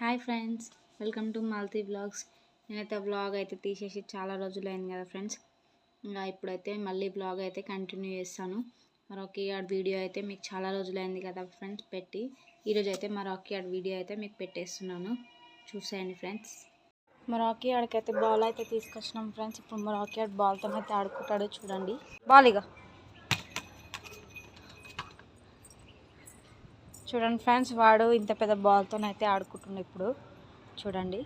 Hi friends, welcome to Malathi vlogs. నేనైతే vlog అయితే తీసేసి చాలా రోజులైంది కదా ఫ్రెండ్స్. ఇంకా ఇప్పుడైతే మళ్ళీ వ్లాగ్ అయితే కంటిన్యూ చేస్తాను. మరొక యాడ్ వీడియో అయితే మీకు చాలా రోజులైంది కదా ఫ్రెండ్స్ పెట్టి. ఈరోజు అయితే మరొక యాడ్ వీడియో అయితే మీకు పెట్టేస్తున్నాను, చూసేయండి ఫ్రెండ్స్. మరొక యాడ్కైతే బాల్ అయితే తీసుకొచ్చినాం ఫ్రెండ్స్. ఇప్పుడు మరొక యాడ్ బాల్తో అయితే ఆడుకుంటాడు, చూడండి. బాల్ ఇక చూడండి ఫ్రెండ్స్, వాడు ఇంత పెద్ద బాల్తో అయితే ఆడుకుంటున్నాడు. ఇప్పుడు చూడండి,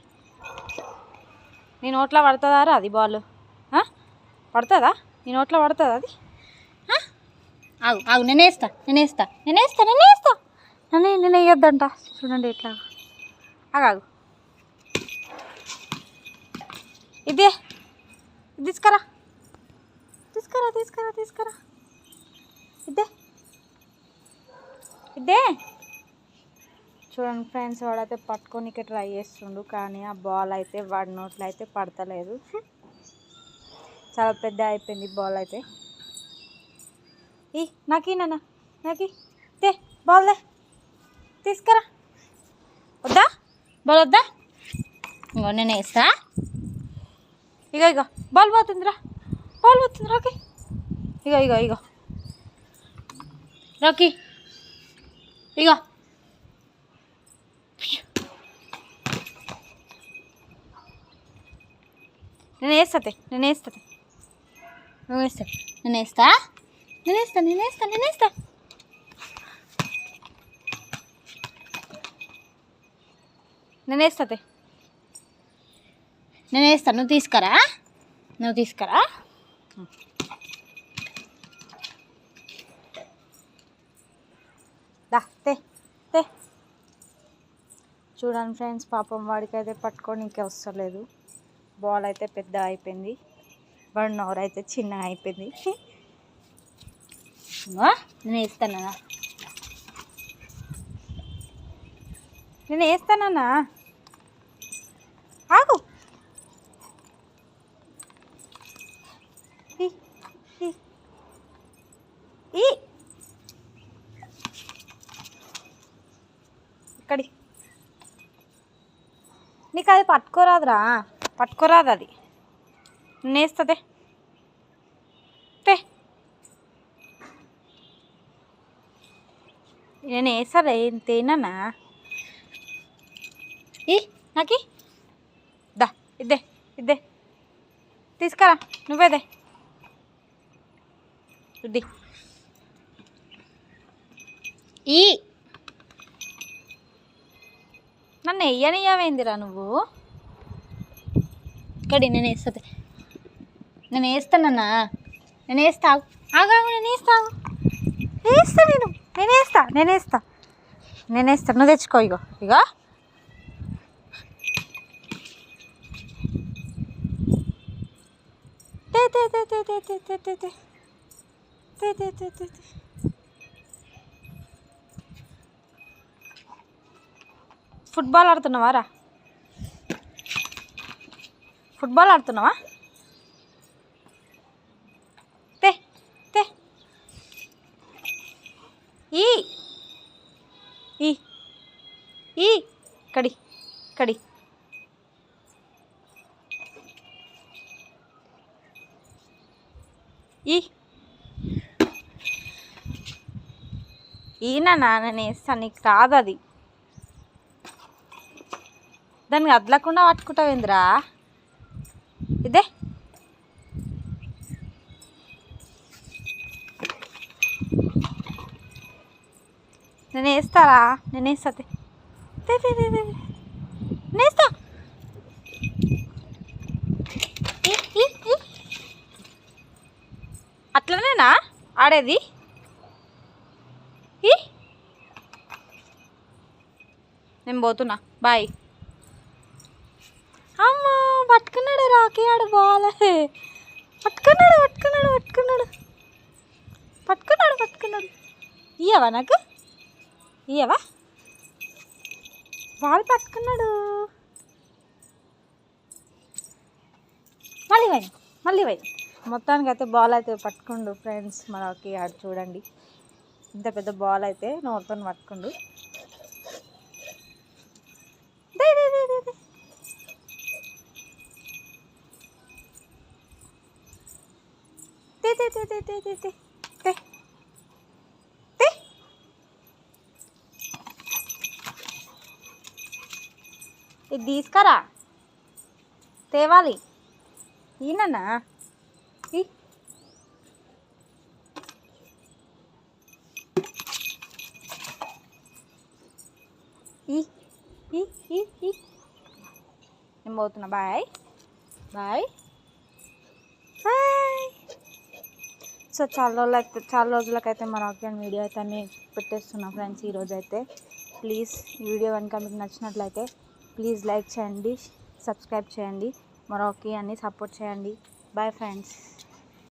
నీ నోట్లో పడుతుందా రా అది బాల్? పడుతుందా నీ నోట్లో? పడుతుందా అది? ఆగు ఆగు, నేనేస్తా నేను వేయొద్దంట. చూడండి ఎట్లా. ఆగాగు, ఇది తీసుకురా ఇదే. చూడండి ఫ్రెండ్స్, వాడైతే పట్టుకోనికి ట్రై చేస్తుండు, కానీ ఆ బాల్ అయితే వాడి నోట్లో అయితే పడతలేదు. చాలా పెద్ద అయిపోయింది బాల్ అయితే. నాకి దే బాల్, దే తీసుకురా. వద్దా బాల్? వద్దా? ఇంకో నేను వేస్తా. ఇగో బాల్ పోతుందిరా రాకి. ఇగో రాకి, ఇగో నేను వేస్తా. నువ్వు తీసుకురా. తే చూడండి ఫ్రెండ్స్, పాపం వాడికి అయితే పట్టుకోనికి వస్తలేదు. బాల్ అయితే పెద్ద అయిపోయింది, వాడి నోరు అయితే చిన్నగా అయిపోయింది. నేను వేస్తానన్నా. ఆగు, ఇక్కడి. నీకు అది పట్టుకోరాదు అది. నేను వేస్తుంది. నేను వేస్తారా తేనా? నాకి దా, ఇద్దే తీసుకురా. నువ్వేదే ఇది. నన్ను వెయ్యనియ్యవేందిరా నువ్వు? ఇక్కడి నేను వేస్తానన్నా. నేను వేస్తావు. ఆగాగు, నేను వేస్తా. నువ్వు తెచ్చుకో. ఇగో ఫుట్బాల్ ఆడుతున్నావా రా? తే కడి నేను వేస్తాను. నీకు రాదు అది. దాన్ని అదలకుండా పట్టుకుంటావేంద్రా? ఇదే నేను వేస్తారా? అట్లనేనా ఆడేది? నేను పోతున్నా, బాయ్. అమ్మా, పట్టుకున్నాడు రాకి ఆడు బాల్. పట్టుకున్నాడు. ఇయ్యవా నాకు? బాల్ పట్టుకున్నాడు. మళ్ళీ పోయి మొత్తానికి అయితే బాల్ అయితే పట్టుకుండు ఫ్రెండ్స్. మనకి ఆడు చూడండి, ఇంత పెద్ద బాల్ అయితే నోరుతో పట్టుకుండు. ఇది తీసుకురా తేవాలి ఈయనన్నా నేను పోతున్నా బాయ్ బాయ్ బాయ్. సో చాలా రోజులకైతే మా రాకీ అండ్ వీడియో అయితే అన్నీ పెట్టేస్తున్నా ఫ్రెండ్స్. ఈరోజు అయితే ప్లీజ్ ఈ వీడియో కనుక మీకు నచ్చినట్లయితే ప్లీజ్ లైక్ చేయండి, సబ్స్క్రైబ్ చేయండి, మా రాకీ అని సపోర్ట్ చేయండి. Bye friends.